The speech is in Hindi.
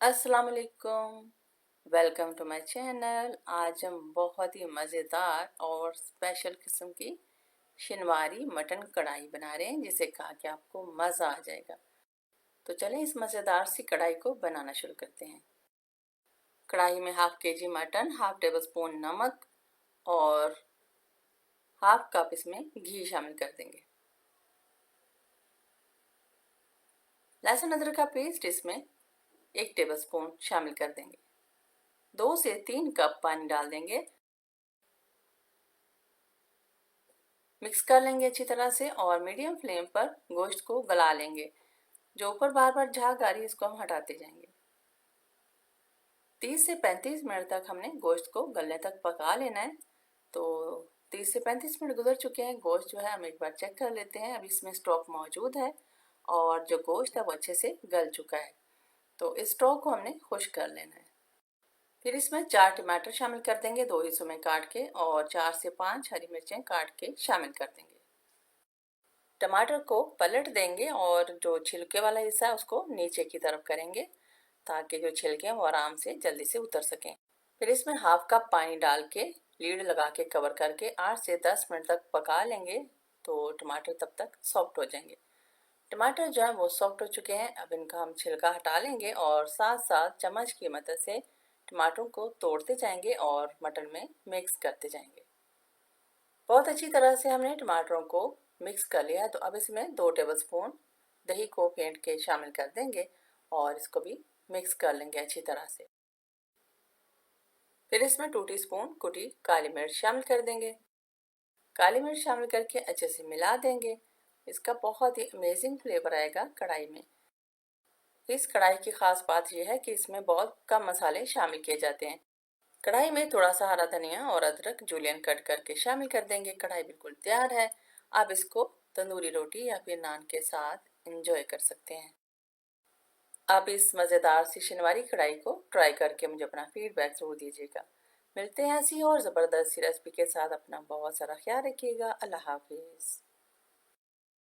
अस्सलाम वालेकुम। Welcome to my channel. आज हम बहुत ही मज़ेदार और स्पेशल किस्म की शिनवारी मटन कढ़ाई बना रहे हैं, जिसे खा के आपको मज़ा आ जाएगा। तो चलें इस मज़ेदार सी कढ़ाई को बनाना शुरू करते हैं। कढ़ाई में हाफ के जी मटन, हाफ टेबल स्पून नमक और हाफ कप इसमें घी शामिल कर देंगे। लहसुन अदरक का पेस्ट इसमें 1 टेबल स्पून शामिल कर देंगे। 2 से 3 कप पानी डाल देंगे। मिक्स कर लेंगे अच्छी तरह से और मीडियम फ्लेम पर गोश्त को गला लेंगे। जो ऊपर बार बार झाग आ रही है, इसको हम हटाते जाएंगे। 30 से 35 मिनट तक हमने गोश्त को गलने तक पका लेना है। तो 30 से 35 मिनट गुजर चुके हैं। गोश्त जो है हम एक बार चेक कर लेते हैं। अभी इसमें स्टॉक मौजूद है और जो गोश्त है वो अच्छे से गल चुका है। तो इस स्टॉक को हमने खुश्क कर लेना है। फिर इसमें 4 टमाटर शामिल कर देंगे, 2 हिस्सों में काट के, और 4 से 5 हरी मिर्चें काट के शामिल कर देंगे। टमाटर को पलट देंगे और जो छिलके वाला हिस्सा है उसको नीचे की तरफ करेंगे, ताकि जो छिलके हैं वो आराम से जल्दी से उतर सकें। फिर इसमें हाफ कप पानी डाल के लीड लगा के कवर करके 8 से 10 मिनट तक पका लेंगे। तो टमाटर तब तक सॉफ्ट हो जाएंगे। टमाटर जो है वो सॉफ्ट हो चुके हैं। अब इनका हम छिलका हटा लेंगे और साथ साथ चम्मच की मदद से टमाटरों को तोड़ते जाएंगे और मटन में मिक्स करते जाएंगे। बहुत अच्छी तरह से हमने टमाटरों को मिक्स कर लिया है। तो अब इसमें 2 टेबलस्पून दही को फेंट के शामिल कर देंगे और इसको भी मिक्स कर लेंगे अच्छी तरह से। फिर इसमें 2 टीस्पून कुटी काली मिर्च शामिल कर देंगे। काली मिर्च शामिल करके अच्छे से मिला देंगे। इसका बहुत ही अमेजिंग फ्लेवर आएगा कढ़ाई में। इस कढ़ाई की खास बात यह है कि इसमें बहुत कम मसाले शामिल किए जाते हैं। कढ़ाई में थोड़ा सा हरा धनिया और अदरक जूलियन कट करके शामिल कर देंगे। कढ़ाई बिल्कुल तैयार है। आप इसको तंदूरी रोटी या फिर नान के साथ एंजॉय कर सकते हैं। आप इस मज़ेदार सी शिनवारी कढ़ाई को ट्राई करके मुझे अपना फीडबैक ज़रूर दीजिएगा। मिलते हैं ऐसी और ज़बरदस्त सी रेसिपी के साथ। अपना बहुत सारा ख्याल रखिएगा। अल्लाह हाफिज़।